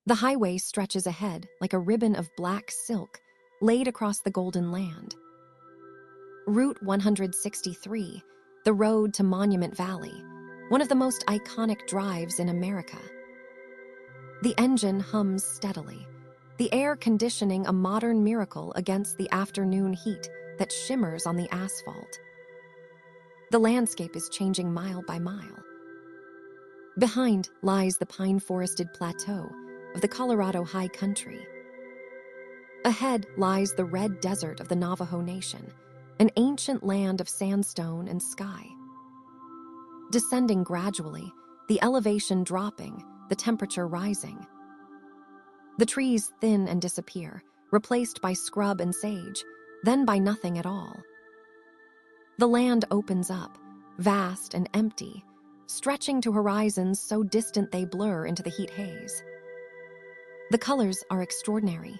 The highway stretches ahead like a ribbon of black silk laid across the golden land. Route 163, the road to Monument Valley, one of the most iconic drives in America. The engine hums steadily, the air conditioning a modern miracle against the afternoon heat that shimmers on the asphalt. The landscape is changing mile by mile. Behind lies the pine-forested plateau of the Colorado High Country. Ahead lies the red desert of the Navajo Nation, an ancient land of sandstone and sky. Descending gradually, the elevation dropping, the temperature rising. The trees thin and disappear, replaced by scrub and sage, then by nothing at all. The land opens up, vast and empty, stretching to horizons so distant they blur into the heat haze. The colors are extraordinary.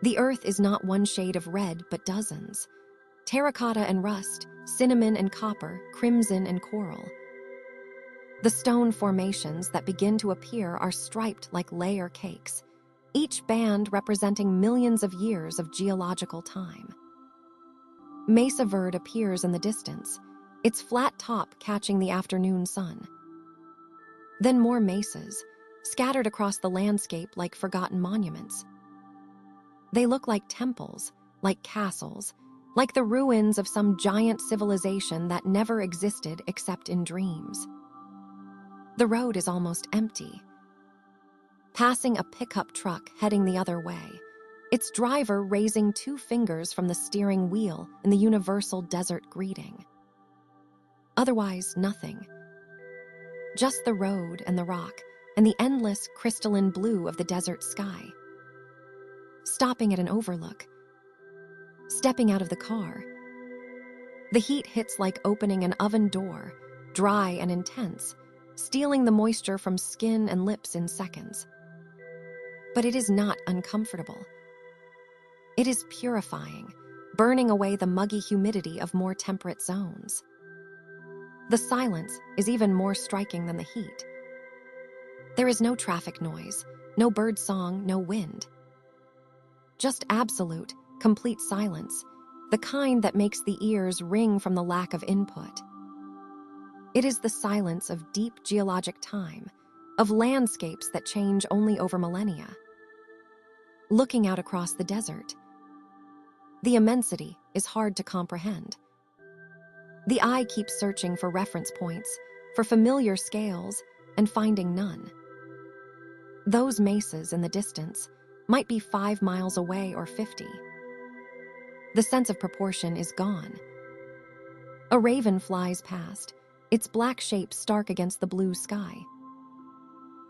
The earth is not one shade of red, but dozens. Terracotta and rust, cinnamon and copper, crimson and coral. The stone formations that begin to appear are striped like layer cakes, each band representing millions of years of geological time. Mesa Verde appears in the distance, its flat top catching the afternoon sun. Then more mesas, scattered across the landscape like forgotten monuments. They look like temples, like castles, like the ruins of some giant civilization that never existed except in dreams. The road is almost empty. Passing a pickup truck heading the other way, its driver raising 2 fingers from the steering wheel in the universal desert greeting. Otherwise, nothing. Just the road and the rock and the endless crystalline blue of the desert sky. Stopping at an overlook. Stepping out of the car. The heat hits like opening an oven door, dry and intense, stealing the moisture from skin and lips in seconds. But it is not uncomfortable. It is purifying, burning away the muggy humidity of more temperate zones. The silence is even more striking than the heat. There is no traffic noise, no bird song, no wind. Just absolute, complete silence, the kind that makes the ears ring from the lack of input. It is the silence of deep geologic time, of landscapes that change only over millennia. Looking out across the desert, the immensity is hard to comprehend. The eye keeps searching for reference points, for familiar scales, and finding none. Those mesas in the distance might be 5 miles away or 50. The sense of proportion is gone. A raven flies past, its black shape stark against the blue sky.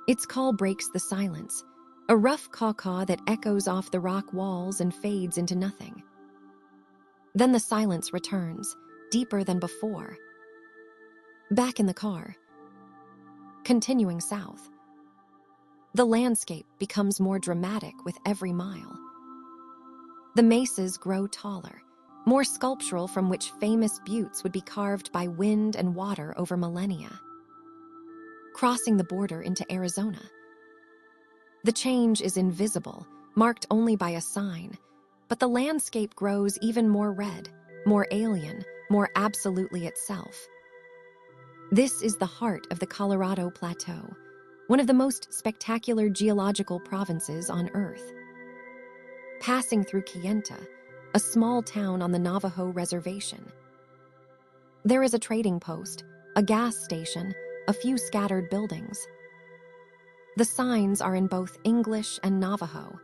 Its call breaks the silence, a rough caw-caw that echoes off the rock walls and fades into nothing. Then the silence returns, deeper than before. Back in the car, continuing south. The landscape becomes more dramatic with every mile. The mesas grow taller, more sculptural, from which famous buttes would be carved by wind and water over millennia. Crossing the border into Arizona. The change is invisible, marked only by a sign, but the landscape grows even more red, more alien, more absolutely itself. This is the heart of the Colorado Plateau, one of the most spectacular geological provinces on Earth. Passing through Kayenta, a small town on the Navajo reservation. There is a trading post, a gas station, a few scattered buildings. The signs are in both English and Navajo,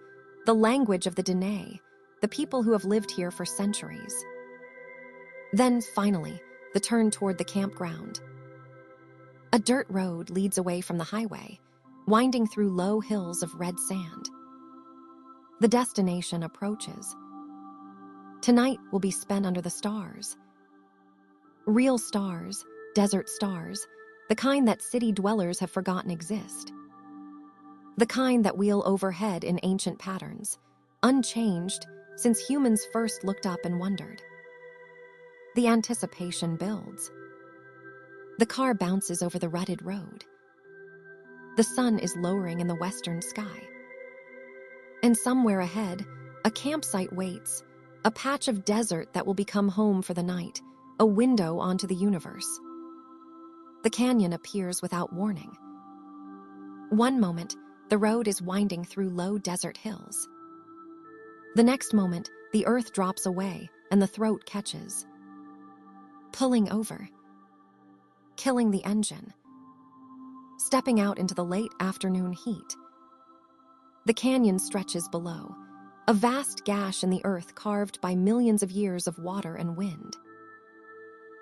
the language of the Dene, the people who have lived here for centuries. Then, finally, the turn toward the campground. A dirt road leads away from the highway, winding through low hills of red sand. The destination approaches. Tonight will be spent under the stars. Real stars, desert stars, the kind that city dwellers have forgotten exist. The kind that wheel overhead in ancient patterns, unchanged since humans first looked up and wondered. The anticipation builds. The car bounces over the rutted road. The sun is lowering in the western sky. And somewhere ahead, a campsite waits, a patch of desert that will become home for the night, a window onto the universe. The canyon appears without warning. One moment, the road is winding through low desert hills. The next moment, the earth drops away and the throat catches, pulling over, killing the engine, stepping out into the late afternoon heat. The canyon stretches below, a vast gash in the earth carved by millions of years of water and wind.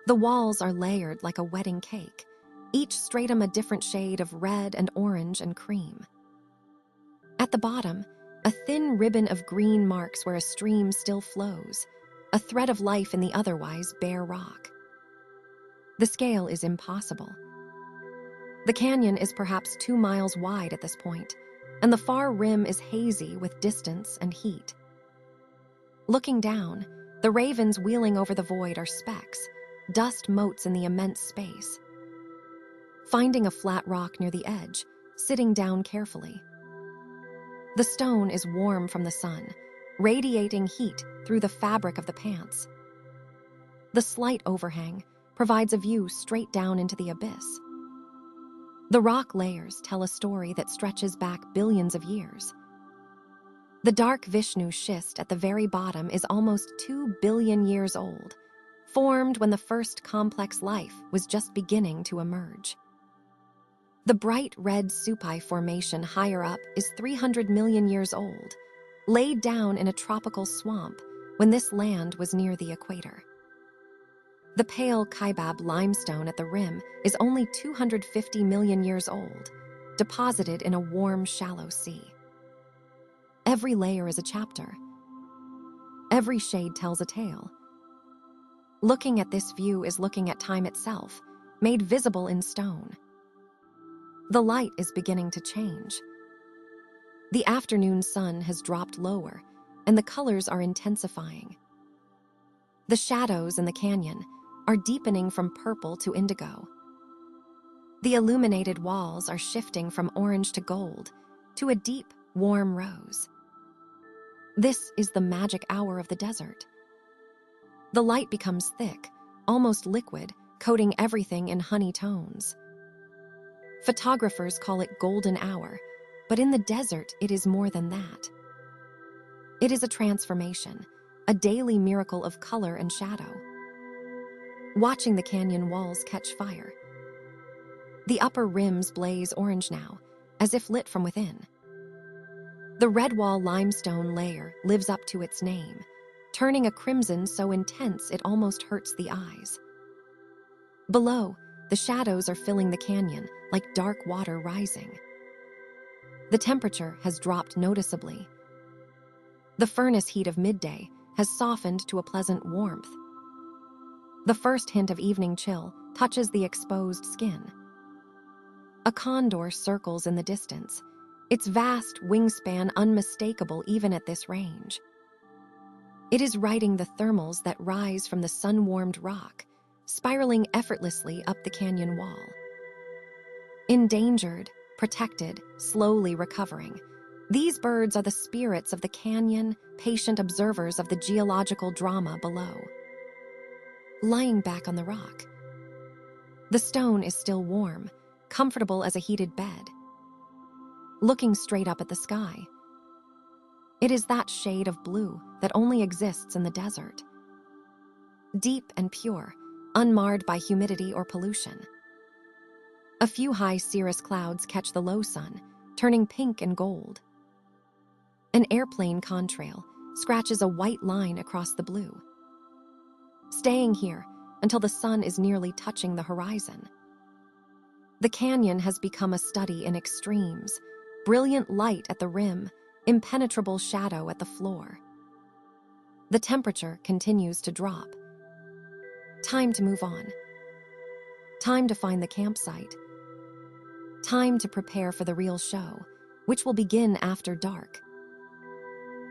The walls are layered like a wedding cake, each stratum a different shade of red and orange and cream. At the bottom, a thin ribbon of green marks where a stream still flows, a thread of life in the otherwise bare rock. The scale is impossible. The canyon is perhaps 2 miles wide at this point, and the far rim is hazy with distance and heat. Looking down, the ravens wheeling over the void are specks, dust motes in the immense space. Finding a flat rock near the edge, sitting down carefully. The stone is warm from the sun, radiating heat through the fabric of the pants. The slight overhang provides a view straight down into the abyss. The rock layers tell a story that stretches back billions of years. The dark Vishnu schist at the very bottom is almost 2 billion years old, formed when the first complex life was just beginning to emerge. The bright red Supai formation higher up is 300 million years old, laid down in a tropical swamp when this land was near the equator. The pale Kaibab limestone at the rim is only 250 million years old, deposited in a warm, shallow sea. Every layer is a chapter. Every shade tells a tale. Looking at this view is looking at time itself, made visible in stone. The light is beginning to change. The afternoon sun has dropped lower, and the colors are intensifying. The shadows in the canyon are deepening from purple to indigo. The illuminated walls are shifting from orange to gold, to a deep, warm rose. This is the magic hour of the desert. The light becomes thick, almost liquid, coating everything in honey tones. Photographers call it golden hour, but in the desert it is more than that. It is a transformation, a daily miracle of color and shadow. Watching the canyon walls catch fire. The upper rims blaze orange now, as if lit from within. The red wall limestone layer lives up to its name, turning a crimson so intense it almost hurts the eyes. Below, the shadows are filling the canyon like dark water rising. The temperature has dropped noticeably. The furnace heat of midday has softened to a pleasant warmth. The first hint of evening chill touches the exposed skin. A condor circles in the distance, its vast wingspan unmistakable even at this range. It is riding the thermals that rise from the sun-warmed rock, spiraling effortlessly up the canyon wall. Endangered, protected, slowly recovering, these birds are the spirits of the canyon, patient observers of the geological drama below. Lying back on the rock. The stone is still warm, comfortable as a heated bed. Looking straight up at the sky. It is that shade of blue that only exists in the desert. Deep and pure, unmarred by humidity or pollution. A few high cirrus clouds catch the low sun, turning pink and gold. An airplane contrail scratches a white line across the blue. Staying here until the sun is nearly touching the horizon. The canyon has become a study in extremes, brilliant light at the rim, impenetrable shadow at the floor. The temperature continues to drop. Time to move on. Time to find the campsite. Time to prepare for the real show, which will begin after dark.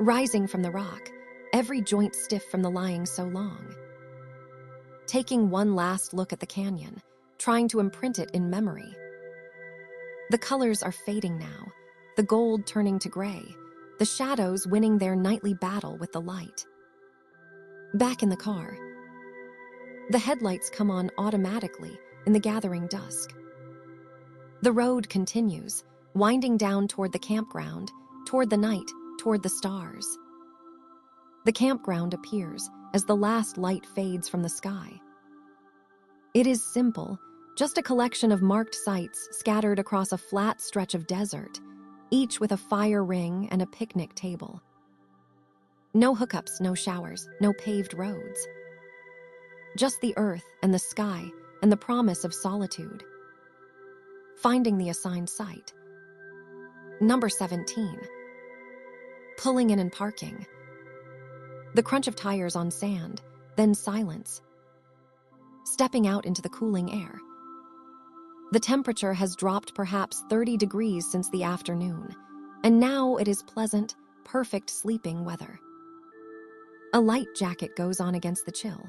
Rising from the rock, every joint stiff from the lying so long. Taking one last look at the canyon, trying to imprint it in memory. The colors are fading now, the gold turning to gray, the shadows winning their nightly battle with the light. Back in the car, the headlights come on automatically in the gathering dusk. The road continues, winding down toward the campground, toward the night, toward the stars. The campground appears as the last light fades from the sky. It is simple, just a collection of marked sites scattered across a flat stretch of desert, each with a fire ring and a picnic table. No hookups, no showers, no paved roads. Just the earth and the sky and the promise of solitude. Finding the assigned site. Number 17. Pulling in and parking. The crunch of tires on sand, then silence. Stepping out into the cooling air. The temperature has dropped perhaps 30 degrees since the afternoon, and now it is pleasant, perfect sleeping weather. A light jacket goes on against the chill.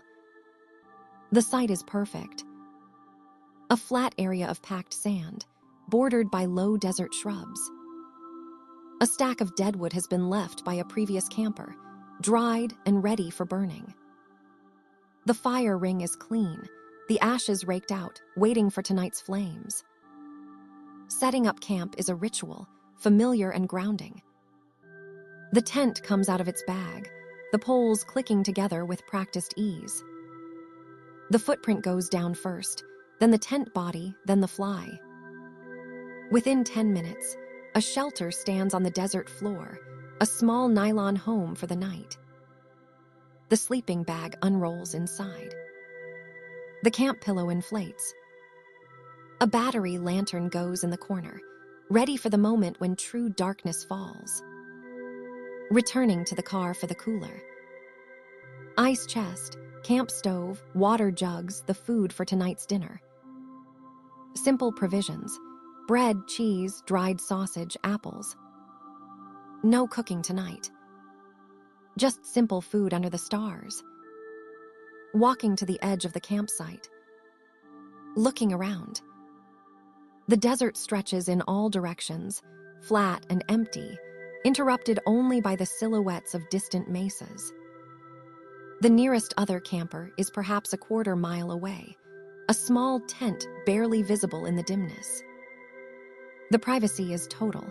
The site is perfect. A flat area of packed sand, bordered by low desert shrubs. A stack of deadwood has been left by a previous camper, dried and ready for burning. The fire ring is clean, the ashes raked out, waiting for tonight's flames. Setting up camp is a ritual, familiar and grounding. The tent comes out of its bag, the poles clicking together with practiced ease. The footprint goes down first, then the tent body, then the fly. Within 10 minutes, a shelter stands on the desert floor, a small nylon home for the night. The sleeping bag unrolls inside. The camp pillow inflates. A battery lantern goes in the corner, ready for the moment when true darkness falls. Returning to the car for the cooler. Ice chest, camp stove, water jugs, the food for tonight's dinner. Simple provisions: bread, cheese, dried sausage, apples. No cooking tonight. Just simple food under the stars. Walking to the edge of the campsite. Looking around. The desert stretches in all directions, flat and empty, interrupted only by the silhouettes of distant mesas. The nearest other camper is perhaps a quarter-mile away, a small tent barely visible in the dimness. The privacy is total.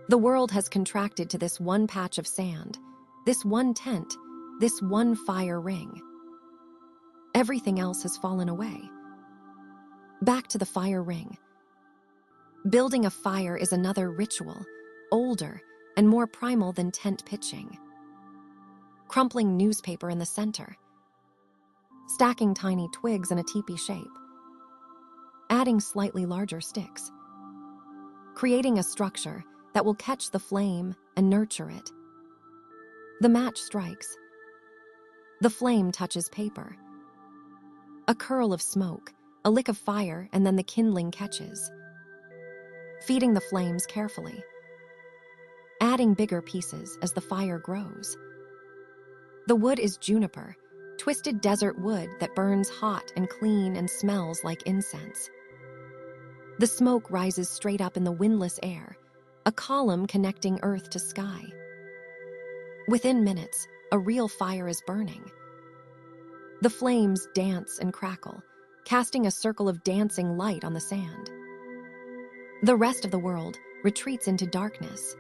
The world has contracted to this one patch of sand, this one tent, this one fire ring. Everything else has fallen away. Back to the fire ring. Building a fire is another ritual, older and more primal than tent pitching. Crumpling newspaper in the center. Stacking tiny twigs in a teepee shape. Adding slightly larger sticks. Creating a structure that will catch the flame and nurture it. The match strikes. The flame touches paper. A curl of smoke, a lick of fire, and then the kindling catches. Feeding the flames carefully. Adding bigger pieces as the fire grows. The wood is juniper, twisted desert wood that burns hot and clean and smells like incense. The smoke rises straight up in the windless air, a column connecting earth to sky. Within minutes, a real fire is burning. The flames dance and crackle, casting a circle of dancing light on the sand. The rest of the world retreats into darkness.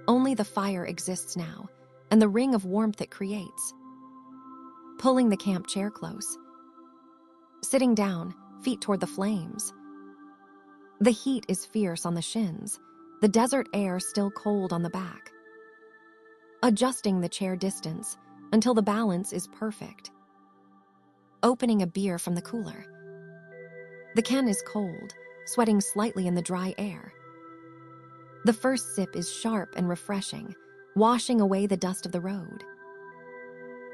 Only the fire exists now, and the ring of warmth it creates. Pulling the camp chair close. Sitting down, feet toward the flames. The heat is fierce on the shins, the desert air still cold on the back. Adjusting the chair distance until the balance is perfect. Opening a beer from the cooler. The can is cold, sweating slightly in the dry air. The first sip is sharp and refreshing, washing away the dust of the road.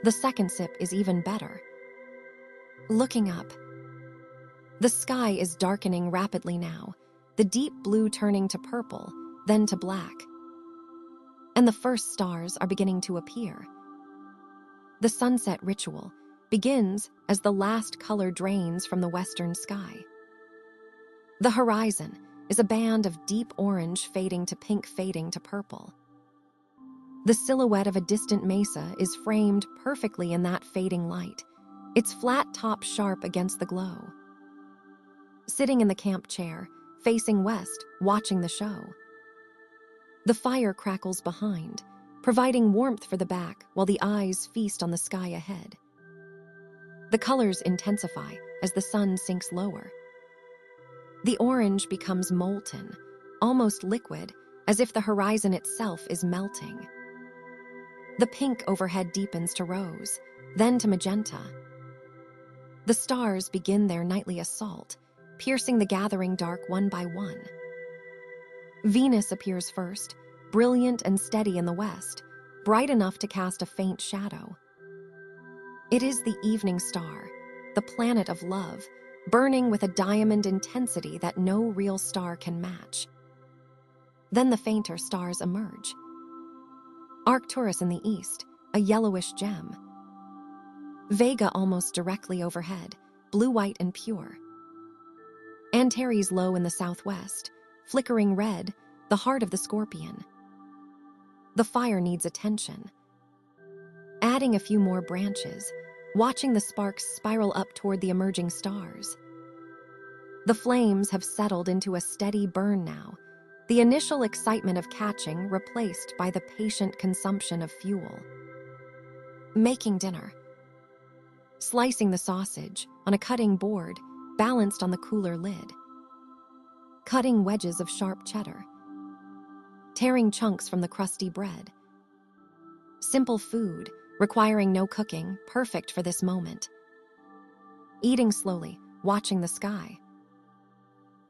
The second sip is even better. Looking up. The sky is darkening rapidly now, the deep blue turning to purple, then to black. And the first stars are beginning to appear. The sunset ritual begins as the last color drains from the western sky. The horizon is a band of deep orange fading to pink, fading to purple. The silhouette of a distant mesa is framed perfectly in that fading light, its flat top sharp against the glow. Sitting in the camp chair, facing west, watching the show. The fire crackles behind, providing warmth for the back while the eyes feast on the sky ahead. The colors intensify as the sun sinks lower. The orange becomes molten, almost liquid, as if the horizon itself is melting. The pink overhead deepens to rose, then to magenta. The stars begin their nightly assault, piercing the gathering dark one by one. Venus appears first, brilliant and steady in the west, bright enough to cast a faint shadow. It is the evening star, the planet of love, burning with a diamond intensity that no real star can match. Then the fainter stars emerge. Arcturus in the east, a yellowish gem. Vega almost directly overhead, blue-white and pure. Antares low in the southwest, flickering red, the heart of the scorpion. The fire needs attention. Adding a few more branches, watching the sparks spiral up toward the emerging stars. The flames have settled into a steady burn now, the initial excitement of catching replaced by the patient consumption of fuel. Making dinner. Slicing the sausage on a cutting board balanced on the cooler lid. Cutting wedges of sharp cheddar. Tearing chunks from the crusty bread. Simple food, requiring no cooking, perfect for this moment. Eating slowly, watching the sky.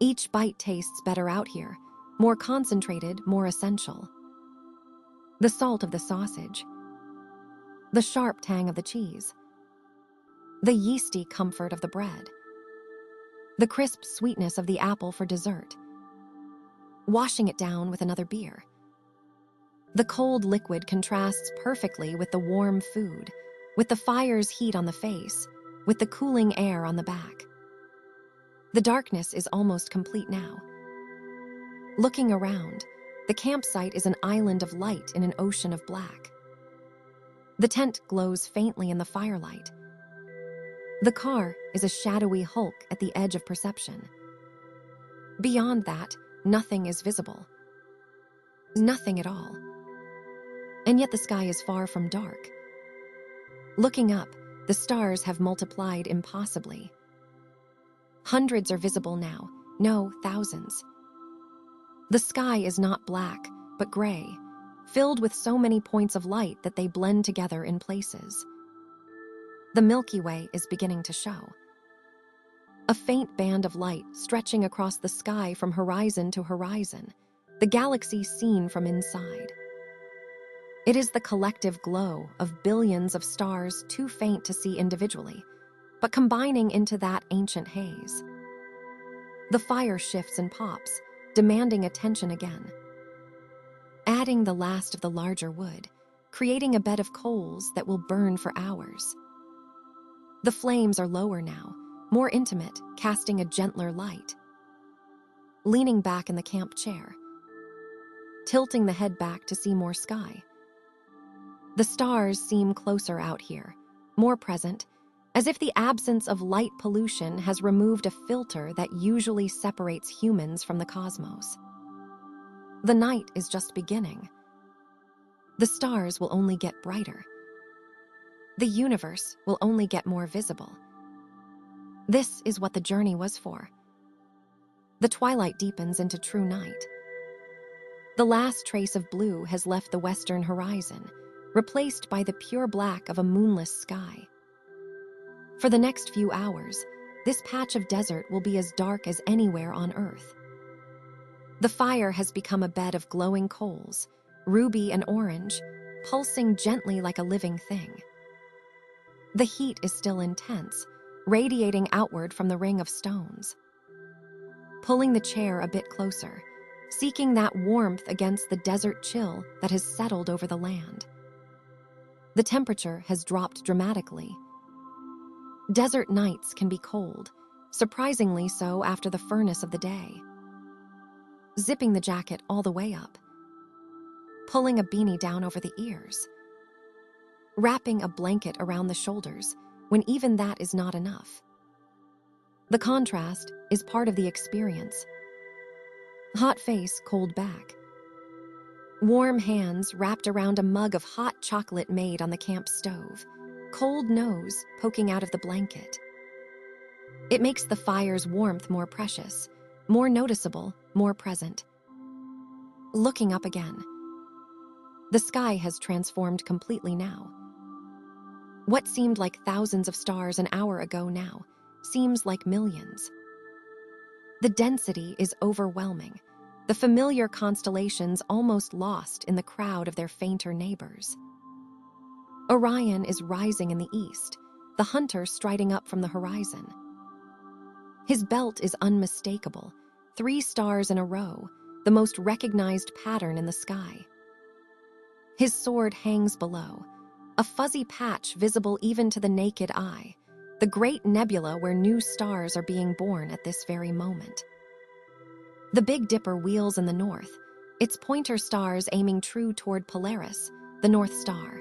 Each bite tastes better out here, more concentrated, more essential. The salt of the sausage. The sharp tang of the cheese. The yeasty comfort of the bread. The crisp sweetness of the apple for dessert. Washing it down with another beer. The cold liquid contrasts perfectly with the warm food, with the fire's heat on the face, with the cooling air on the back. The darkness is almost complete now. Looking around, the campsite is an island of light in an ocean of black. The tent glows faintly in the firelight. The car is a shadowy hulk at the edge of perception. Beyond that, nothing is visible. Nothing at all. And yet the sky is far from dark. Looking up, the stars have multiplied impossibly. Hundreds are visible now, no, thousands. The sky is not black, but gray, filled with so many points of light that they blend together in places. The Milky Way is beginning to show. A faint band of light stretching across the sky from horizon to horizon, the galaxy seen from inside. It is the collective glow of billions of stars too faint to see individually, but combining into that ancient haze. The fire shifts and pops, demanding attention again. Adding the last of the larger wood, creating a bed of coals that will burn for hours. The flames are lower now, more intimate, casting a gentler light. Leaning back in the camp chair, tilting the head back to see more sky. The stars seem closer out here, more present, as if the absence of light pollution has removed a filter that usually separates humans from the cosmos. The night is just beginning. The stars will only get brighter. The universe will only get more visible. This is what the journey was for. The twilight deepens into true night. The last trace of blue has left the western horizon, replaced by the pure black of a moonless sky. For the next few hours, this patch of desert will be as dark as anywhere on Earth. The fire has become a bed of glowing coals, ruby and orange, pulsing gently like a living thing. The heat is still intense, radiating outward from the ring of stones. Pulling the chair a bit closer, seeking that warmth against the desert chill that has settled over the land. The temperature has dropped dramatically. Desert nights can be cold, surprisingly so after the furnace of the day. Zipping the jacket all the way up, pulling a beanie down over the ears, wrapping a blanket around the shoulders when even that is not enough. The contrast is part of the experience. Hot face, cold back. Warm hands wrapped around a mug of hot chocolate made on the camp stove. Cold nose poking out of the blanket. It makes the fire's warmth more precious, more noticeable, more present. Looking up again. The sky has transformed completely now. What seemed like thousands of stars an hour ago now seems like millions. The density is overwhelming, the familiar constellations almost lost in the crowd of their fainter neighbors. Orion is rising in the east, the hunter striding up from the horizon. His belt is unmistakable, 3 stars in a row, the most recognized pattern in the sky. His sword hangs below, a fuzzy patch visible even to the naked eye, the great nebula where new stars are being born at this very moment. The Big Dipper wheels in the north, its pointer stars aiming true toward Polaris, the North Star.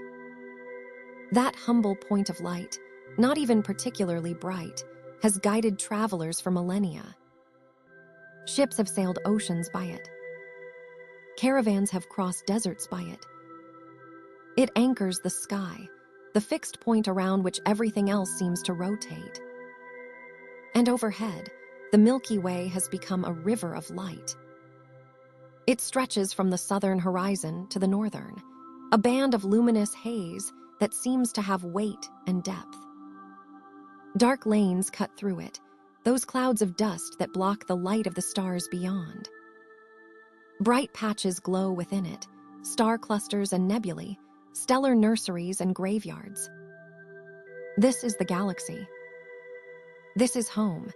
That humble point of light, not even particularly bright, has guided travelers for millennia. Ships have sailed oceans by it. Caravans have crossed deserts by it. It anchors the sky, the fixed point around which everything else seems to rotate. And overhead, the Milky Way has become a river of light. It stretches from the southern horizon to the northern, a band of luminous haze that seems to have weight and depth. Dark lanes cut through it, those clouds of dust that block the light of the stars beyond. Bright patches glow within it, star clusters and nebulae, stellar nurseries and graveyards. This is the galaxy. This is home.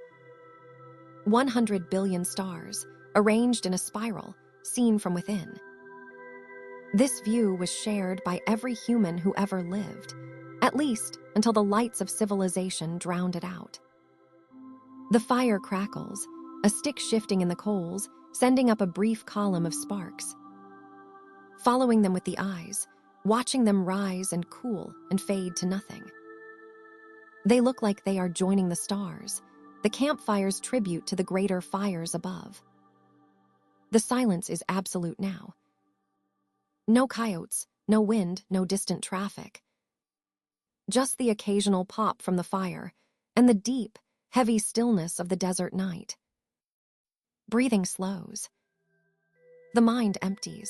100 billion stars, arranged in a spiral, seen from within. This view was shared by every human who ever lived, at least until the lights of civilization drowned it out. The fire crackles, a stick shifting in the coals, sending up a brief column of sparks. Following them with the eyes, watching them rise and cool and fade to nothing. They look like they are joining the stars, the campfire's tribute to the greater fires above. The silence is absolute now. No coyotes, no wind, no distant traffic. Just the occasional pop from the fire and the deep, heavy stillness of the desert night. Breathing slows. The mind empties.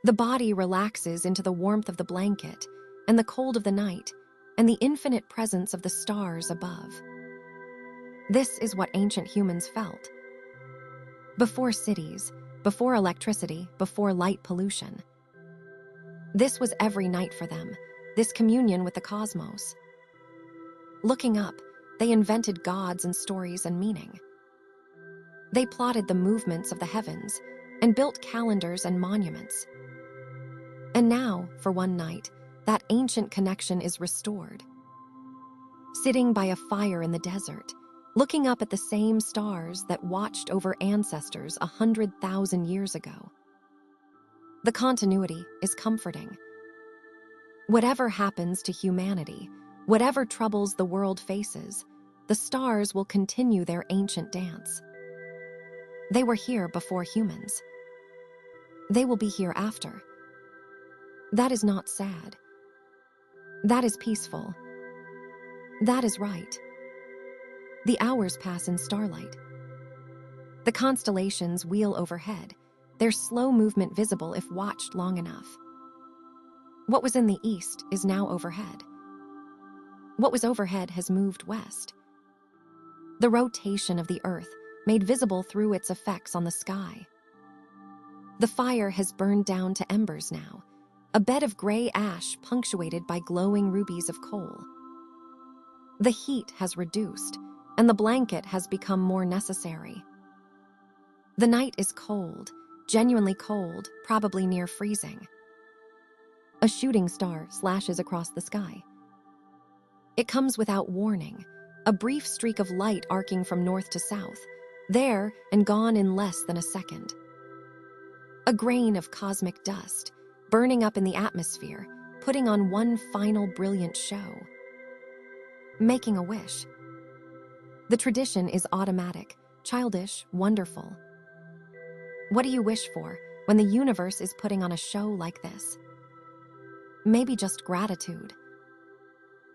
The body relaxes into the warmth of the blanket and the cold of the night and the infinite presence of the stars above. This is what ancient humans felt. Before cities, before electricity, before light pollution. This was every night for them, this communion with the cosmos. Looking up, they invented gods and stories and meaning. They plotted the movements of the heavens and built calendars and monuments. And now, for one night, that ancient connection is restored. Sitting by a fire in the desert, looking up at the same stars that watched over ancestors 100,000 years ago. The continuity is comforting. Whatever happens to humanity, whatever troubles the world faces, the stars will continue their ancient dance. They were here before humans. They will be here after. That is not sad. That is peaceful. That is right. The hours pass in starlight. The constellations wheel overhead, their slow movement visible if watched long enough. What was in the east is now overhead. What was overhead has moved west. The rotation of the earth made visible through its effects on the sky. The fire has burned down to embers now, a bed of gray ash punctuated by glowing rubies of coal. The heat has reduced, and the blanket has become more necessary. The night is cold, genuinely cold, probably near freezing. A shooting star slashes across the sky. It comes without warning, a brief streak of light arcing from north to south, there and gone in less than a second. A grain of cosmic dust, burning up in the atmosphere, putting on one final brilliant show. Making a wish. The tradition is automatic, childish, wonderful. What do you wish for when the universe is putting on a show like this? Maybe just gratitude.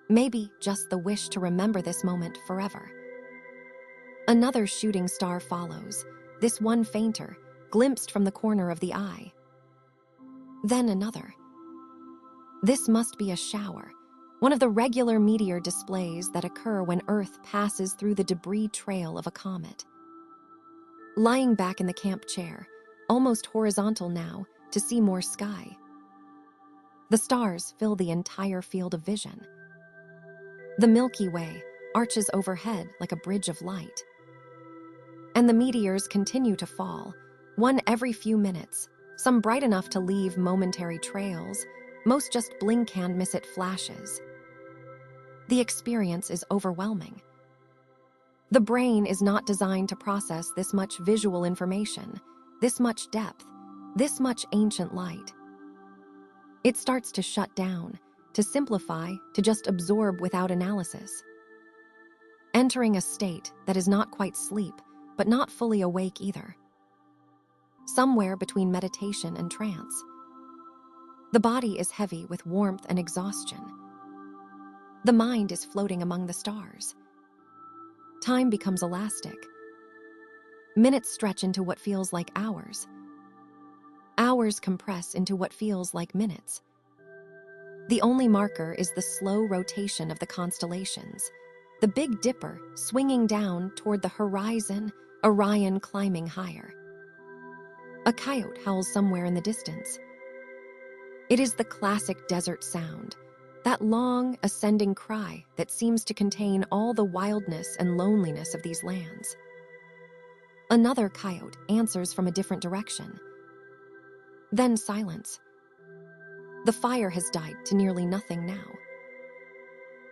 Maybe just the wish to remember this moment forever. Another shooting star follows, this one fainter, glimpsed from the corner of the eye. Then another. This must be a shower, one of the regular meteor displays that occur when Earth passes through the debris trail of a comet. Lying back in the camp chair, almost horizontal now, to see more sky. The stars fill the entire field of vision. The Milky Way arches overhead like a bridge of light. And the meteors continue to fall, one every few minutes, some bright enough to leave momentary trails, most just blink-and-miss-it flashes. The experience is overwhelming. The brain is not designed to process this much visual information, this much depth, this much ancient light. It starts to shut down, to simplify, to just absorb without analysis. Entering a state that is not quite sleep, but not fully awake either. Somewhere between meditation and trance. The body is heavy with warmth and exhaustion. The mind is floating among the stars. Time becomes elastic. Minutes stretch into what feels like hours. Hours compress into what feels like minutes. The only marker is the slow rotation of the constellations, the Big Dipper swinging down toward the horizon, Orion climbing higher. A coyote howls somewhere in the distance. It is the classic desert sound, that long, ascending cry that seems to contain all the wildness and loneliness of these lands. Another coyote answers from a different direction. Then silence. The fire has died to nearly nothing now.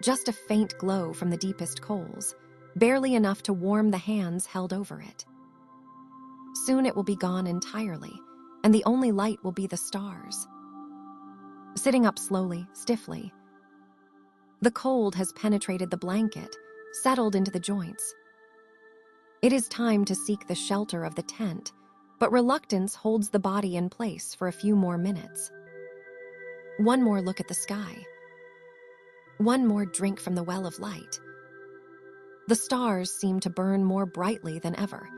Just a faint glow from the deepest coals, barely enough to warm the hands held over it. Soon it will be gone entirely, and the only light will be the stars. Sitting up slowly, stiffly. The cold has penetrated the blanket, settled into the joints. It is time to seek the shelter of the tent, but reluctance holds the body in place for a few more minutes. One more look at the sky. One more drink from the well of light. The stars seem to burn more brightly than ever,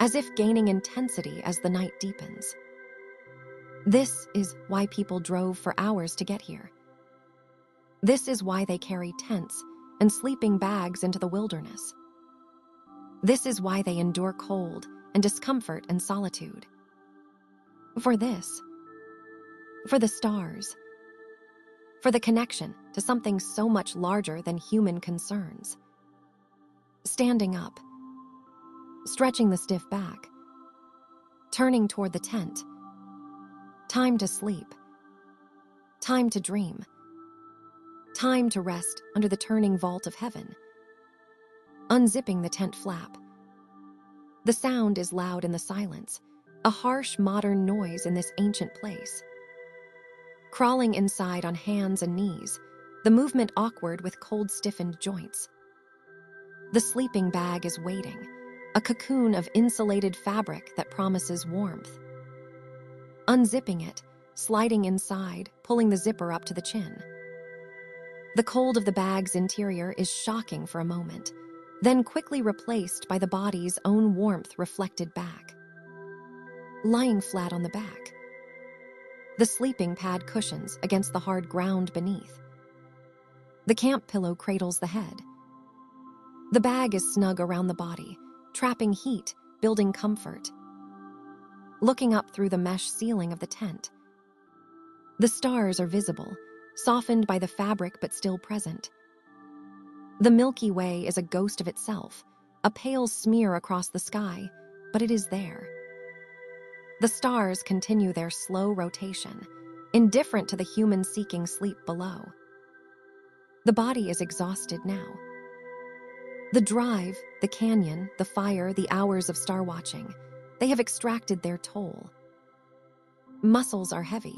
as if gaining intensity as the night deepens. This is why people drove for hours to get here. This is why they carry tents and sleeping bags into the wilderness. This is why they endure cold and discomfort and solitude. For this. For the stars. For the connection to something so much larger than human concerns. Standing up. Stretching the stiff back. Turning toward the tent. Time to sleep. Time to dream. Time to rest under the turning vault of heaven. Unzipping the tent flap. The sound is loud in the silence, a harsh modern noise in this ancient place. Crawling inside on hands and knees, the movement awkward with cold stiffened joints. The sleeping bag is waiting, a cocoon of insulated fabric that promises warmth. Unzipping it, sliding inside, pulling the zipper up to the chin. The cold of the bag's interior is shocking for a moment, then quickly replaced by the body's own warmth reflected back. Lying flat on the back. The sleeping pad cushions against the hard ground beneath. The camp pillow cradles the head. The bag is snug around the body, trapping heat, building comfort. Looking up through the mesh ceiling of the tent. The stars are visible, softened by the fabric but still present. The Milky Way is a ghost of itself, a pale smear across the sky, but it is there. The stars continue their slow rotation, indifferent to the human seeking sleep below. The body is exhausted now. The drive, the canyon, the fire, the hours of star watching, they have extracted their toll. Muscles are heavy.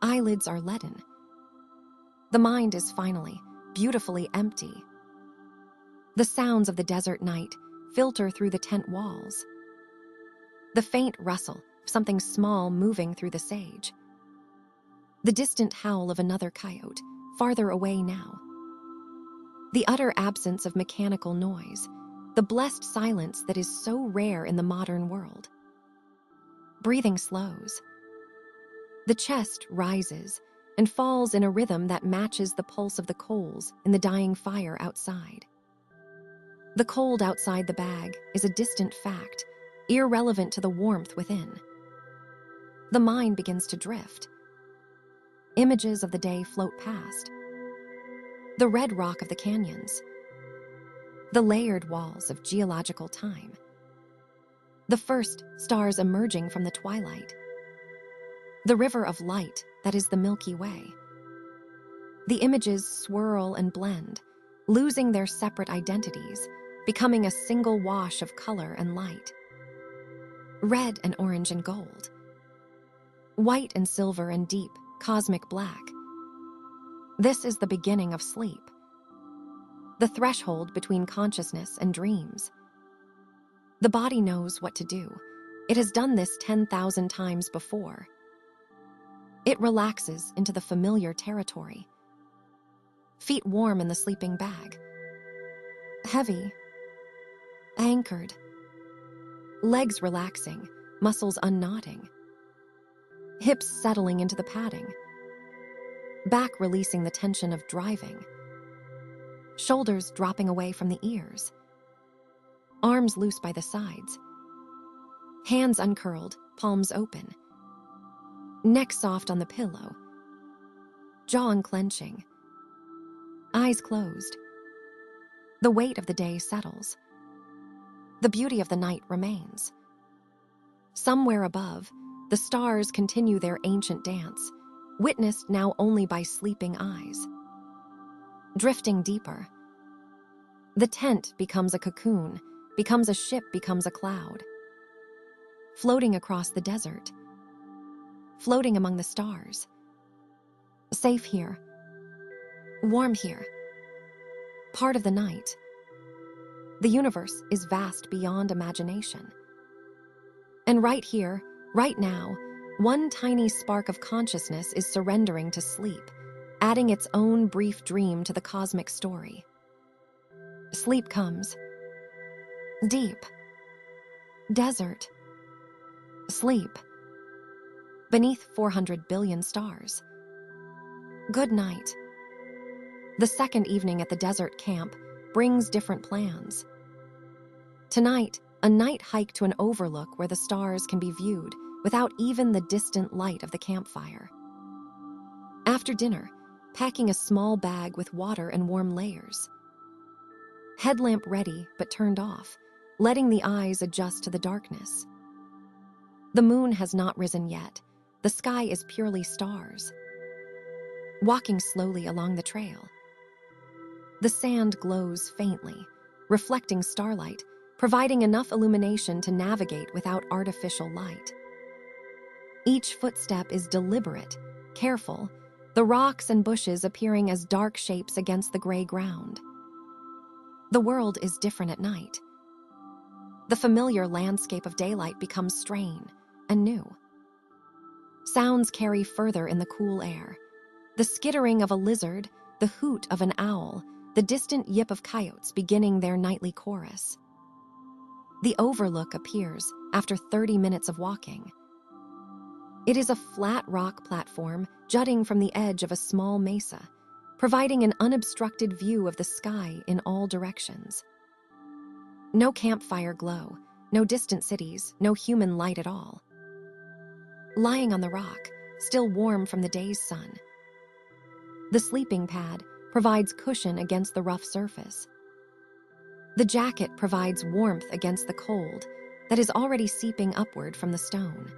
Eyelids are leaden. The mind is finally, beautifully empty. The sounds of the desert night filter through the tent walls. The faint rustle of something small moving through the sage. The distant howl of another coyote, farther away now. The utter absence of mechanical noise, the blessed silence that is so rare in the modern world. Breathing slows. The chest rises and falls in a rhythm that matches the pulse of the coals in the dying fire outside. The cold outside the bag is a distant fact, irrelevant to the warmth within. The mind begins to drift. Images of the day float past. The red rock of the canyons. The layered walls of geological time. The first stars emerging from the twilight. The river of light that is the Milky Way. The images swirl and blend, losing their separate identities, becoming a single wash of color and light. Red and orange and gold. White and silver and deep, cosmic black. This is the beginning of sleep. The threshold between consciousness and dreams. The body knows what to do. It has done this 10,000 times before. It relaxes into the familiar territory. Feet warm in the sleeping bag. Heavy. Anchored. Legs relaxing, muscles unknotting. Hips settling into the padding. Back releasing the tension of driving. Shoulders dropping away from the ears. Arms loose by the sides. Hands uncurled, palms open. Neck soft on the pillow. Jaw unclenching. Eyes closed. The weight of the day settles. The beauty of the night remains. Somewhere above, the stars continue their ancient dance, witnessed now only by sleeping eyes. Drifting deeper. The tent becomes a cocoon, becomes a ship, becomes a cloud. Floating across the desert. Floating among the stars. Safe here. Warm here. Part of the night. The universe is vast beyond imagination. And right here, right now, one tiny spark of consciousness is surrendering to sleep, adding its own brief dream to the cosmic story. Sleep comes. Deep. Desert. Sleep. Beneath 400 billion stars. Good night. The second evening at the desert camp brings different plans. Tonight, a night hike to an overlook where the stars can be viewed without even the distant light of the campfire. After dinner, packing a small bag with water and warm layers. Headlamp ready but turned off, letting the eyes adjust to the darkness. The moon has not risen yet. The sky is purely stars. Walking slowly along the trail. The sand glows faintly, reflecting starlight, providing enough illumination to navigate without artificial light. Each footstep is deliberate, careful, the rocks and bushes appearing as dark shapes against the gray ground. The world is different at night. The familiar landscape of daylight becomes strain and new. Sounds carry further in the cool air. The skittering of a lizard, the hoot of an owl, the distant yip of coyotes beginning their nightly chorus. The overlook appears after 30 minutes of walking. It is a flat rock platform jutting from the edge of a small mesa, providing an unobstructed view of the sky in all directions. No campfire glow, no distant cities, no human light at all. Lying on the rock, still warm from the day's sun. The sleeping pad provides cushion against the rough surface. The jacket provides warmth against the cold that is already seeping upward from the stone.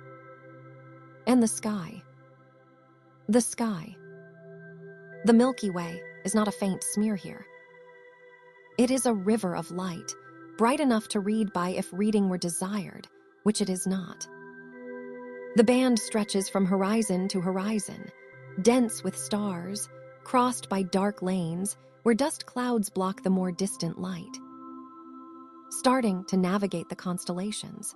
And the sky. The sky. The Milky Way is not a faint smear here. It is a river of light, bright enough to read by if reading were desired, which it is not. The band stretches from horizon to horizon, dense with stars, crossed by dark lanes where dust clouds block the more distant light. Starting to navigate the constellations.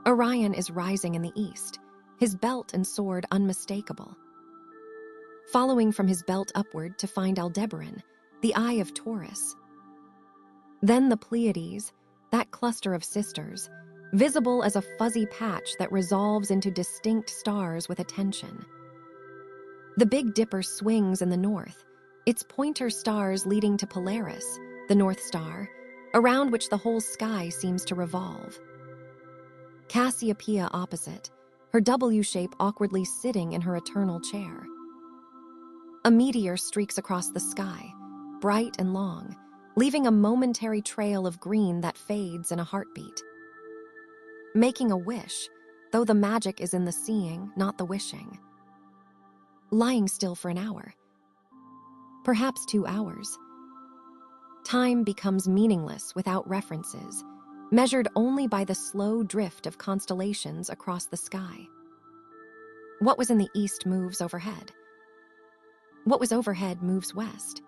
Orion is rising in the east, his belt and sword unmistakable. Following from his belt upward to find Aldebaran, the eye of Taurus. Then the Pleiades, that cluster of sisters, visible as a fuzzy patch that resolves into distinct stars with attention. The Big Dipper swings in the north, its pointer stars leading to Polaris, the North Star, around which the whole sky seems to revolve. Cassiopeia opposite, her W shape awkwardly sitting in her eternal chair. A meteor streaks across the sky, bright and long, leaving a momentary trail of green that fades in a heartbeat. Making a wish, though the magic is in the seeing, not the wishing. Lying still for an hour. Perhaps 2 hours. Time becomes meaningless without references, measured only by the slow drift of constellations across the sky. What was in the east moves overhead. What was overhead moves west.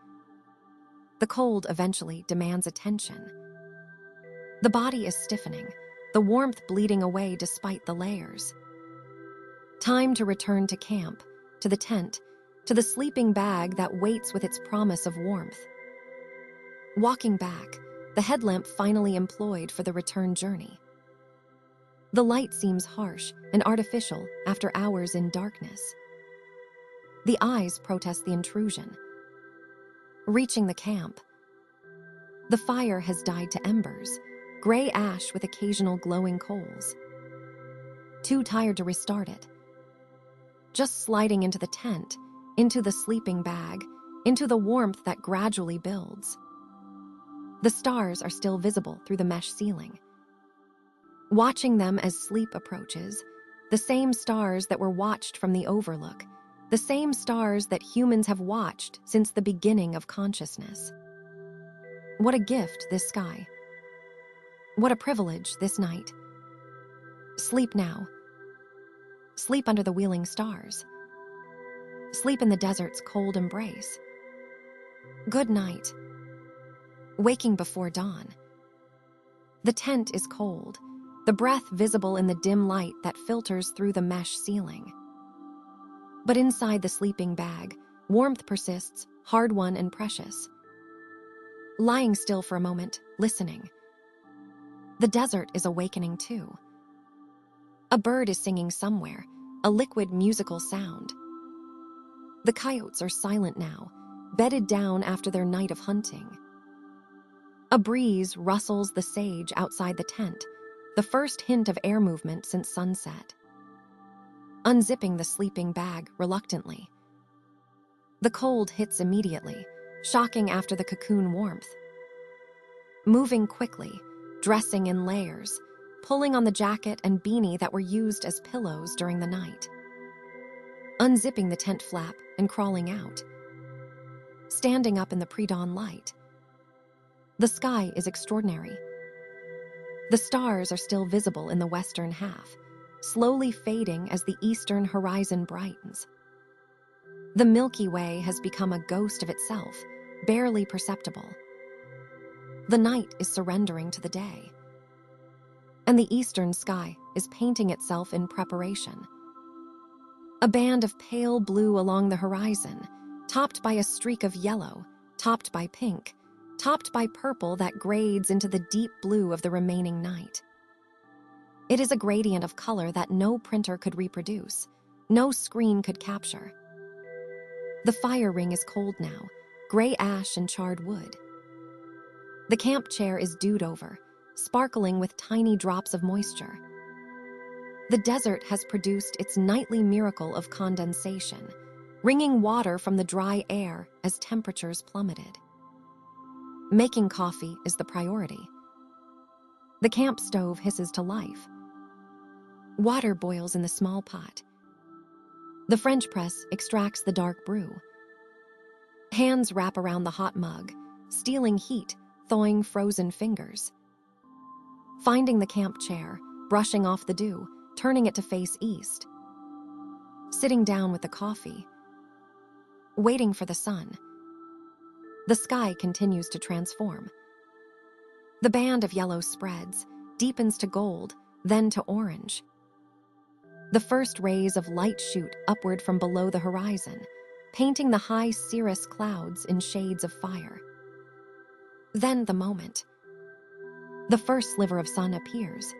The cold eventually demands attention. The body is stiffening, the warmth bleeding away despite the layers. Time to return to camp, to the tent, to the sleeping bag that waits with its promise of warmth. Walking back, the headlamp finally employed for the return journey. The light seems harsh and artificial after hours in darkness. The eyes protest the intrusion. Reaching the camp. The fire has died to embers, gray ash with occasional glowing coals. Too tired to restart it. Just sliding into the tent, into the sleeping bag, into the warmth that gradually builds. The stars are still visible through the mesh ceiling. Watching them as sleep approaches, the same stars that were watched from the overlook, the same stars that humans have watched since the beginning of consciousness. What a gift, this sky. What a privilege, this night. Sleep now. Sleep under the wheeling stars. Sleep in the desert's cold embrace. Good night. Waking before dawn. The tent is cold, the breath visible in the dim light that filters through the mesh ceiling. But inside the sleeping bag, warmth persists, hard-won and precious. Lying still for a moment, listening. The desert is awakening too. A bird is singing somewhere, a liquid musical sound. The coyotes are silent now, bedded down after their night of hunting. A breeze rustles the sage outside the tent, the first hint of air movement since sunset. Unzipping the sleeping bag reluctantly. The cold hits immediately, shocking after the cocoon warmth. Moving quickly, dressing in layers, pulling on the jacket and beanie that were used as pillows during the night. Unzipping the tent flap and crawling out. Standing up in the pre-dawn light. The sky is extraordinary. The stars are still visible in the western half, slowly fading as the eastern horizon brightens. The Milky Way has become a ghost of itself, barely perceptible. The night is surrendering to the day. And the eastern sky is painting itself in preparation. A band of pale blue along the horizon, topped by a streak of yellow, topped by pink, topped by purple that grades into the deep blue of the remaining night. It is a gradient of color that no printer could reproduce, no screen could capture. The fire ring is cold now, gray ash and charred wood. The camp chair is dewed over, sparkling with tiny drops of moisture. The desert has produced its nightly miracle of condensation, wringing water from the dry air as temperatures plummeted. Making coffee is the priority. The camp stove hisses to life. Water boils in the small pot. The French press extracts the dark brew. Hands wrap around the hot mug, stealing heat, thawing frozen fingers. Finding the camp chair, brushing off the dew, turning it to face east. Sitting down with the coffee, waiting for the sun. The sky continues to transform. The band of yellow spreads, deepens to gold, then to orange. The first rays of light shoot upward from below the horizon, painting the high cirrus clouds in shades of fire. Then the moment. The first sliver of sun appears.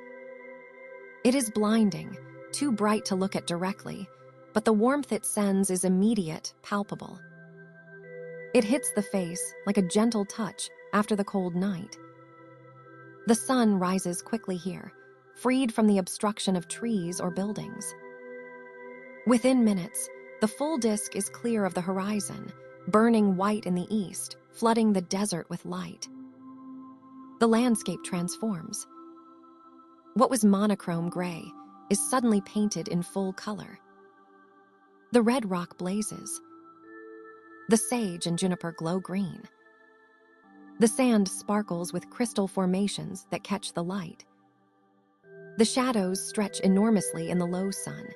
It is blinding, too bright to look at directly, but the warmth it sends is immediate, palpable. It hits the face like a gentle touch after the cold night. The sun rises quickly here, freed from the obstruction of trees or buildings. Within minutes, the full disk is clear of the horizon, burning white in the east, flooding the desert with light. The landscape transforms. What was monochrome gray is suddenly painted in full color. The red rock blazes. The sage and juniper glow green. The sand sparkles with crystal formations that catch the light. The shadows stretch enormously in the low sun,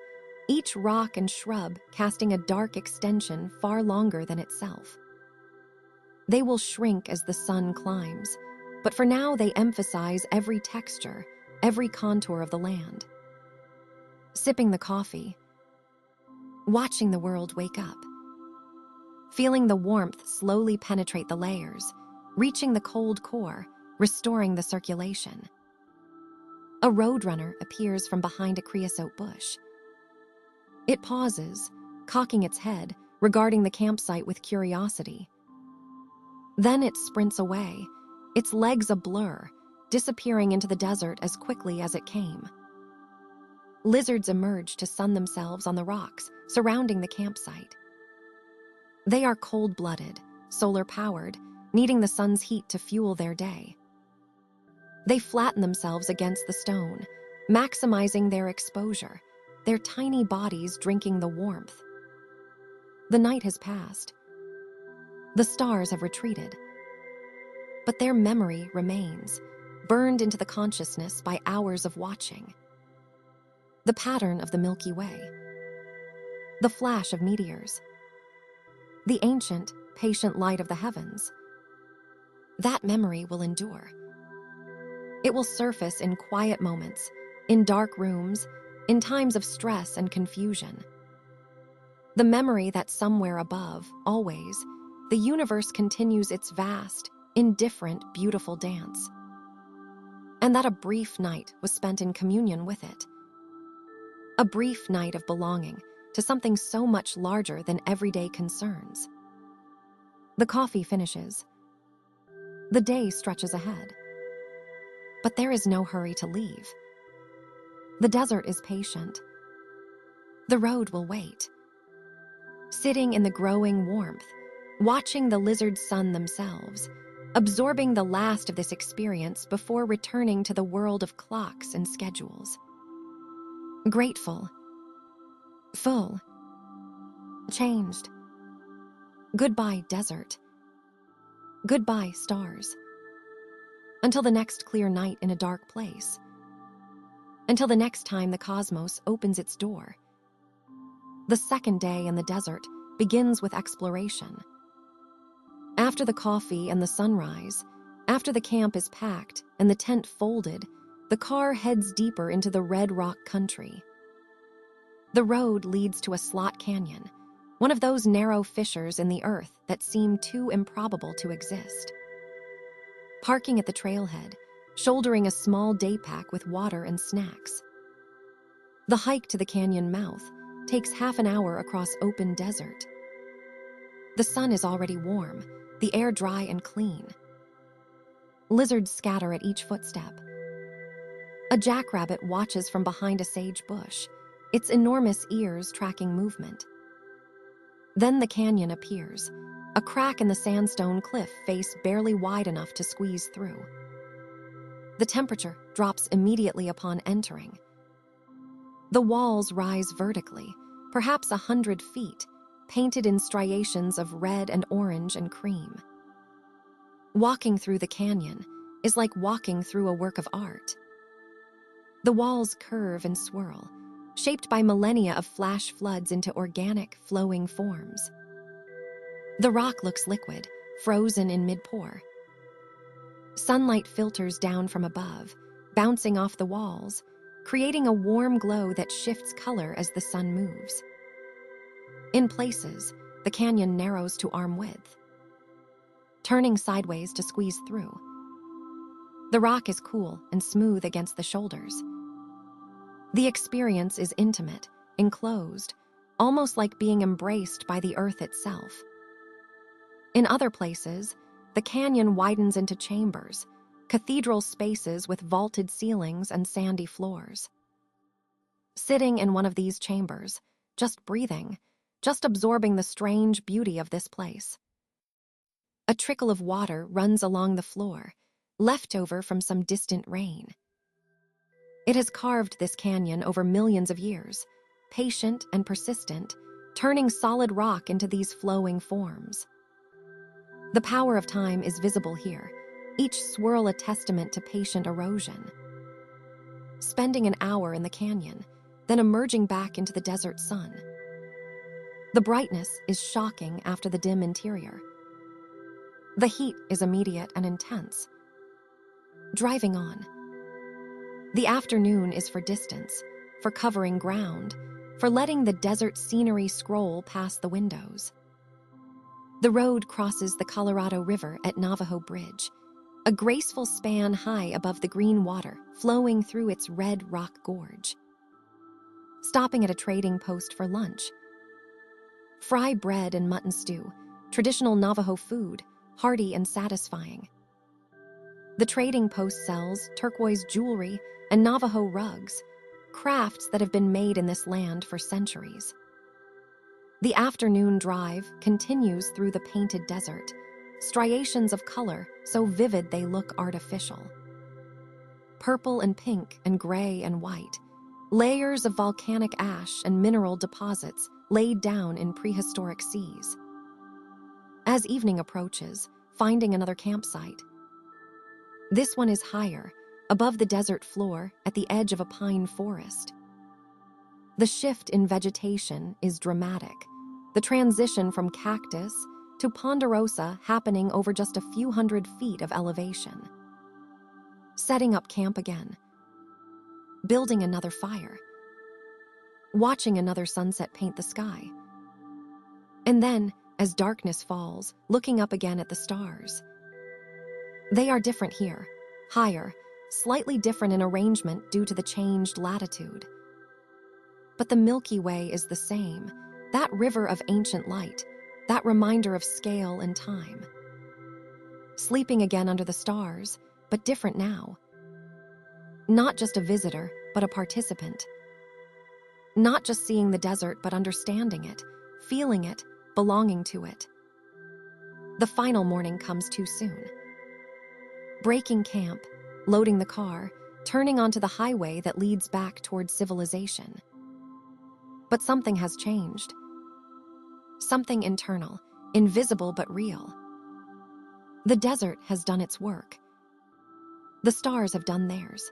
each rock and shrub casting a dark extension far longer than itself. They will shrink as the sun climbs, but for now they emphasize every texture, every contour of the land. Sipping the coffee, watching the world wake up, feeling the warmth slowly penetrate the layers, reaching the cold core, restoring the circulation. A roadrunner appears from behind a creosote bush. It pauses, cocking its head, regarding the campsite with curiosity. Then it sprints away, its legs a blur, disappearing into the desert as quickly as it came. Lizards emerge to sun themselves on the rocks surrounding the campsite. They are cold-blooded, solar-powered, needing the sun's heat to fuel their day. They flatten themselves against the stone, maximizing their exposure, their tiny bodies drinking the warmth. The night has passed. The stars have retreated. But their memory remains, burned into the consciousness by hours of watching. The pattern of the Milky Way. The flash of meteors. The ancient, patient light of the heavens. That memory will endure. It will surface in quiet moments, in dark rooms, in times of stress and confusion. The memory that somewhere above, always, the universe continues its vast, indifferent, beautiful dance. And that a brief night was spent in communion with it. A brief night of belonging to something so much larger than everyday concerns. The coffee finishes. The day stretches ahead. But there is no hurry to leave. The desert is patient. The road will wait. Sitting in the growing warmth, watching the lizards sun themselves, absorbing the last of this experience before returning to the world of clocks and schedules. Grateful. Full. Changed. Goodbye, desert. Goodbye, stars. Until the next clear night in a dark place. Until the next time the cosmos opens its door. The second day in the desert begins with exploration. After the coffee and the sunrise, after the camp is packed and the tent folded, the car heads deeper into the red rock country. The road leads to a slot canyon, one of those narrow fissures in the earth that seem too improbable to exist. Parking at the trailhead, shouldering a small day pack with water and snacks. The hike to the canyon mouth takes half an hour across open desert. The sun is already warm, the air dry and clean. Lizards scatter at each footstep. A jackrabbit watches from behind a sage bush, its enormous ears tracking movement. Then the canyon appears, a crack in the sandstone cliff face barely wide enough to squeeze through. The temperature drops immediately upon entering. The walls rise vertically, perhaps 100 feet, painted in striations of red and orange and cream. Walking through the canyon is like walking through a work of art. The walls curve and swirl, shaped by millennia of flash floods into organic, flowing forms. The rock looks liquid, frozen in mid-pour. Sunlight filters down from above, bouncing off the walls, creating a warm glow that shifts color as the sun moves. In places, the canyon narrows to arm width, turning sideways to squeeze through. The rock is cool and smooth against the shoulders. The experience is intimate, enclosed, almost like being embraced by the earth itself. In other places, the canyon widens into chambers, cathedral spaces with vaulted ceilings and sandy floors. Sitting in one of these chambers, just breathing, just absorbing the strange beauty of this place. A trickle of water runs along the floor, leftover from some distant rain. It has carved this canyon over millions of years, patient and persistent, turning solid rock into these flowing forms. The power of time is visible here, each swirl a testament to patient erosion. Spending an hour in the canyon, then emerging back into the desert sun. The brightness is shocking after the dim interior. The heat is immediate and intense. Driving on. The afternoon is for distance, for covering ground, for letting the desert scenery scroll past the windows. The road crosses the Colorado River at Navajo Bridge, a graceful span high above the green water flowing through its red rock gorge. Stopping at a trading post for lunch. Fry bread and mutton stew, traditional Navajo food, hearty and satisfying. The trading post sells turquoise jewelry and Navajo rugs, crafts that have been made in this land for centuries. The afternoon drive continues through the painted desert, striations of color so vivid they look artificial. Purple and pink and gray and white, layers of volcanic ash and mineral deposits laid down in prehistoric seas. As evening approaches, finding another campsite. This one is higher, above the desert floor at the edge of a pine forest. The shift in vegetation is dramatic, the transition from cactus to ponderosa happening over just a few hundred feet of elevation. Setting up camp again. Building another fire. Watching another sunset paint the sky. And then, as darkness falls, looking up again at the stars. They are different here, higher, slightly different in arrangement due to the changed latitude. But the Milky Way is the same, that river of ancient light, that reminder of scale and time. Sleeping again under the stars, but different now. Not just a visitor, but a participant. Not just seeing the desert, but understanding it, feeling it, belonging to it. The final morning comes too soon. Breaking camp, loading the car, turning onto the highway that leads back towards civilization. But something has changed. Something internal, invisible but real. The desert has done its work. The stars have done theirs.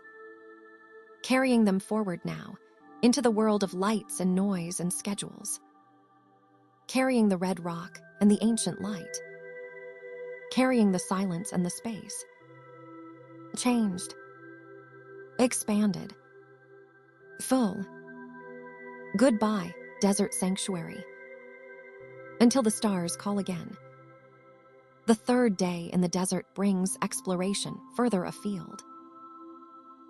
Carrying them forward now, into the world of lights and noise and schedules. Carrying the red rock and the ancient light. Carrying the silence and the space. Changed. Expanded. Full. Goodbye, desert sanctuary. Until the stars call again. The third day in the desert brings exploration further afield.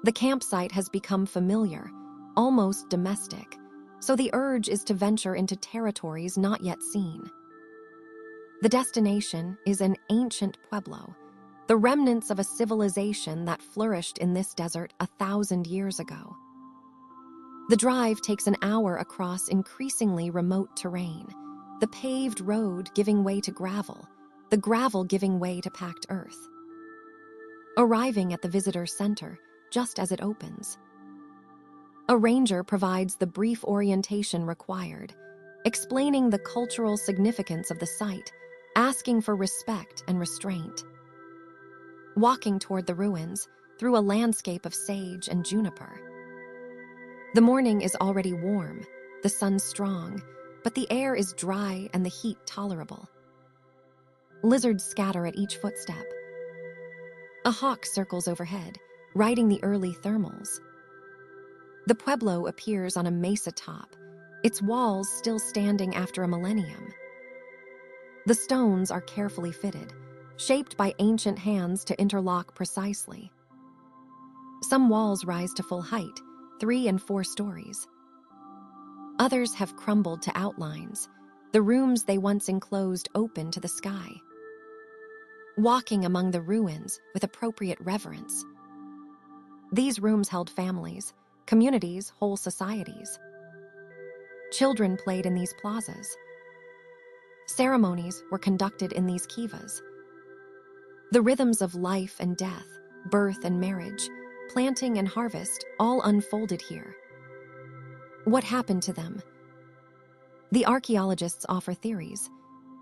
The campsite has become familiar, almost domestic, so the urge is to venture into territories not yet seen. The destination is an ancient pueblo, the remnants of a civilization that flourished in this desert 1,000 years ago. The drive takes an hour across increasingly remote terrain, the paved road giving way to gravel, the gravel giving way to packed earth. Arriving at the visitor center just as it opens. A ranger provides the brief orientation required, explaining the cultural significance of the site, asking for respect and restraint. walking toward the ruins through a landscape of sage and juniper. The morning is already warm, the sun strong, but the air is dry and the heat tolerable. Lizards scatter at each footstep. A hawk circles overhead, riding the early thermals. The pueblo appears on a mesa top, its walls still standing after a millennium. The stones are carefully fitted, shaped by ancient hands to interlock precisely. Some walls rise to full height, 3 and 4 stories. Others have crumbled to outlines, the rooms they once enclosed open to the sky. Walking among the ruins with appropriate reverence. These rooms held families, communities, whole societies. Children played in these plazas. Ceremonies were conducted in these kivas. The rhythms of life and death, birth and marriage, planting and harvest all unfolded here. What happened to them? The archaeologists offer theories: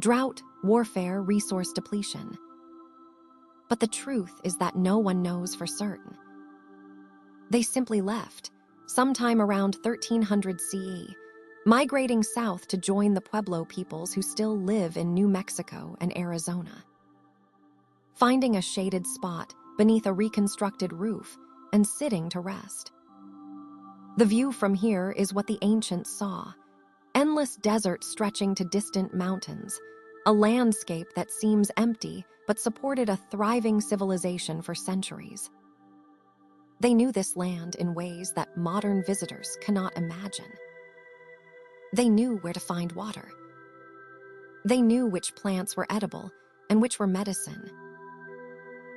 drought, warfare, resource depletion. But the truth is that no one knows for certain. They simply left, sometime around 1300 CE, migrating south to join the Pueblo peoples who still live in New Mexico and Arizona. Finding a shaded spot beneath a reconstructed roof and sitting to rest. The view from here is what the ancients saw: endless desert stretching to distant mountains, a landscape that seems empty but supported a thriving civilization for centuries. They knew this land in ways that modern visitors cannot imagine. They knew where to find water. They knew which plants were edible and which were medicine.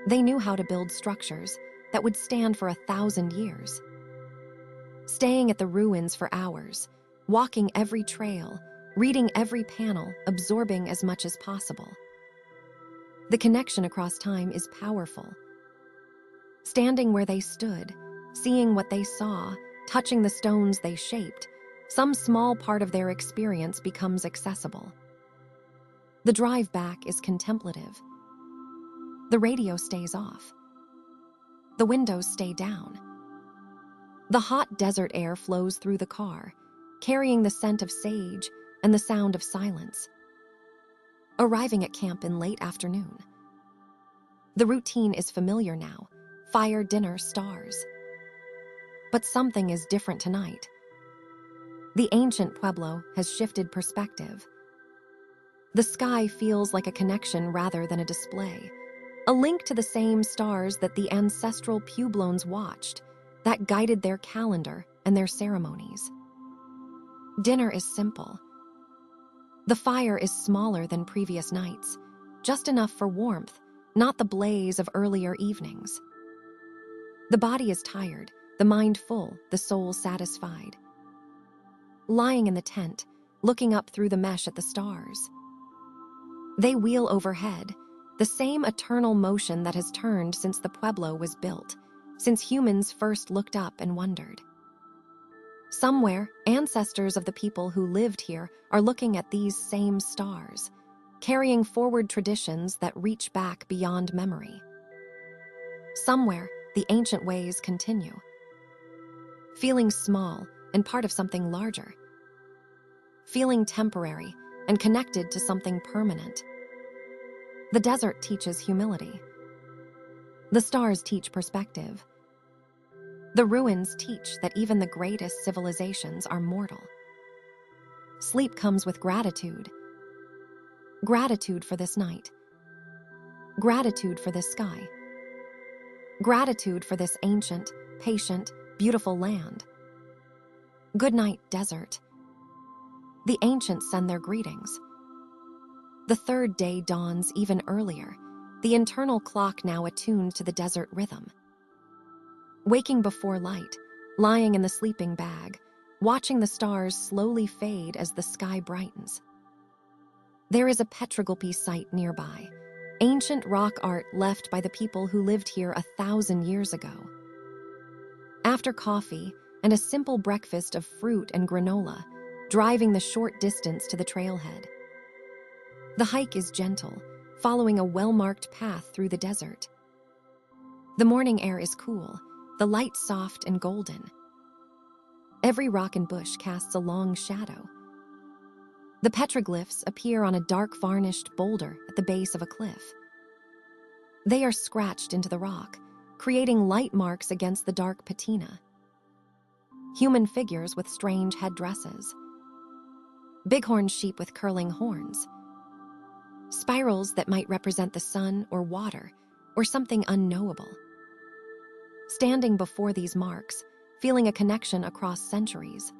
They knew how to build structures that would stand for 1,000 years. Staying at the ruins for hours, walking every trail, reading every panel, absorbing as much as possible. The connection across time is powerful. Standing where they stood, seeing what they saw, touching the stones they shaped, some small part of their experience becomes accessible. The drive back is contemplative. The radio stays off. The windows stay down. The hot desert air flows through the car, carrying the scent of sage and the sound of silence. Arriving at camp in late afternoon. The routine is familiar now: fire, dinner, stars. But something is different tonight. The ancient Pueblo has shifted perspective. The sky feels like a connection rather than a display, a link to the same stars that the ancestral Puebloans watched, that guided their calendar and their ceremonies. Dinner is simple. The fire is smaller than previous nights, just enough for warmth, not the blaze of earlier evenings. The body is tired, the mind full, the soul satisfied. Lying in the tent, looking up through the mesh at the stars. They wheel overhead, the same eternal motion that has turned since the Pueblo was built, since humans first looked up and wondered. Somewhere, ancestors of the people who lived here are looking at these same stars, carrying forward traditions that reach back beyond memory. Somewhere, the ancient ways continue. Feeling small and part of something larger. Feeling temporary and connected to something permanent. The desert teaches humility. The stars teach perspective. The ruins teach that even the greatest civilizations are mortal. Sleep comes with gratitude. Gratitude for this night. Gratitude for this sky. Gratitude for this ancient, patient, beautiful land. Good night, desert. The ancients send their greetings. The third day dawns even earlier, the internal clock now attuned to the desert rhythm. Waking before light, lying in the sleeping bag, watching the stars slowly fade as the sky brightens. There is a petroglyph site nearby, ancient rock art left by the people who lived here 1,000 years ago. After coffee and a simple breakfast of fruit and granola, driving the short distance to the trailhead. The hike is gentle, following a well-marked path through the desert. The morning air is cool, the light soft and golden. Every rock and bush casts a long shadow. The petroglyphs appear on a dark varnished boulder at the base of a cliff. They are scratched into the rock, creating light marks against the dark patina. Human figures with strange headdresses. Bighorn sheep with curling horns. Spirals that might represent the sun or water or something unknowable. Standing before these marks, feeling a connection across centuries.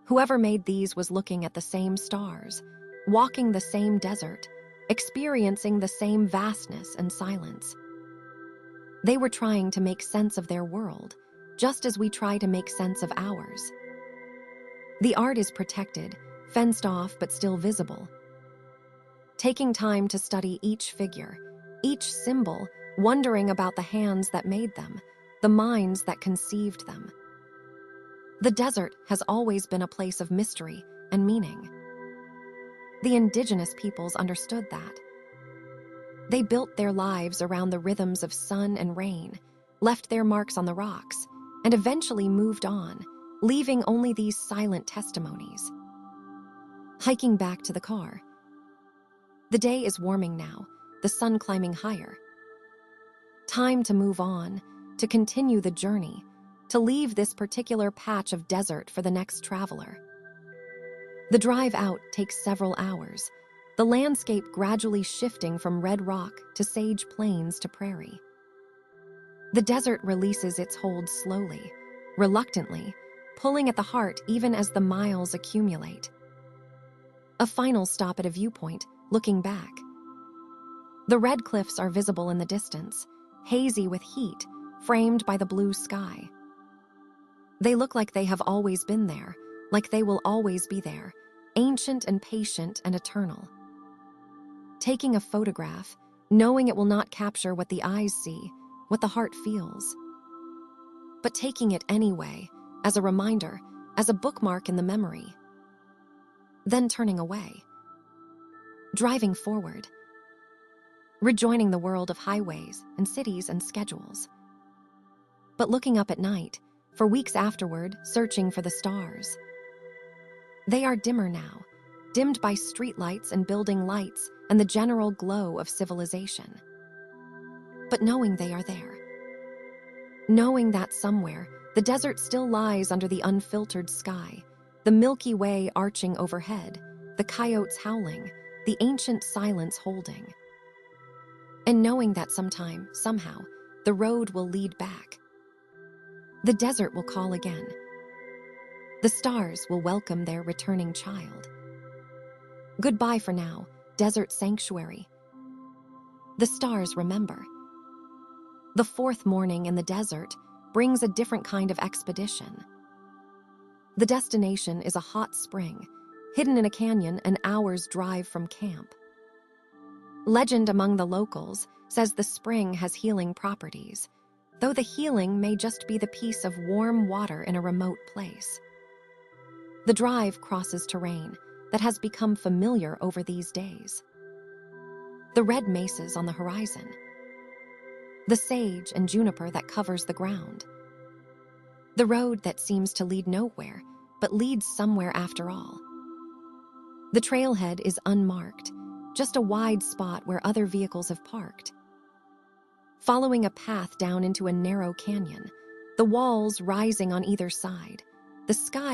Whoever made these was looking at the same stars, walking the same desert, experiencing the same vastness and silence. They were trying to make sense of their world, just as we try to make sense of ours. The art is protected, fenced off but still visible. Taking time to study each figure, each symbol, wondering about the hands that made them, the minds that conceived them. The desert has always been a place of mystery and meaning. The indigenous peoples understood that. They built their lives around the rhythms of sun and rain, left their marks on the rocks, and eventually moved on, leaving only these silent testimonies. Hiking back to the car. The day is warming now, the sun climbing higher. Time to move on, to continue the journey, to leave this particular patch of desert for the next traveler. The drive out takes several hours, the landscape gradually shifting from red rock to sage plains to prairie. The desert releases its hold slowly, reluctantly, pulling at the heart even as the miles accumulate. A final stop at a viewpoint, looking back. The red cliffs are visible in the distance, hazy with heat, framed by the blue sky. They look like they have always been there, like they will always be there, ancient and patient and eternal. Taking a photograph, knowing it will not capture what the eyes see, what the heart feels. But taking it anyway, as a reminder, as a bookmark in the memory. Then turning away. Driving forward. Rejoining the world of highways and cities and schedules. But looking up at night, for weeks afterward, searching for the stars. They are dimmer now, dimmed by streetlights and building lights and the general glow of civilization. But knowing they are there. Knowing that somewhere, the desert still lies under the unfiltered sky, the Milky Way arching overhead, the coyotes howling, the ancient silence holding. And knowing that sometime, somehow, the road will lead back. The desert will call again. The stars will welcome their returning child. Goodbye for now, desert sanctuary. The stars remember. The fourth morning in the desert brings a different kind of expedition. The destination is a hot spring, hidden in a canyon an hour's drive from camp. Legend among the locals says the spring has healing properties, though the healing may just be the peace of warm water in a remote place. The drive crosses terrain that has become familiar over these days. The red mesas on the horizon. The sage and juniper that covers the ground. The road that seems to lead nowhere, but leads somewhere after all. The trailhead is unmarked, just a wide spot where other vehicles have parked. Following a path down into a narrow canyon, the walls rising on either side, the sky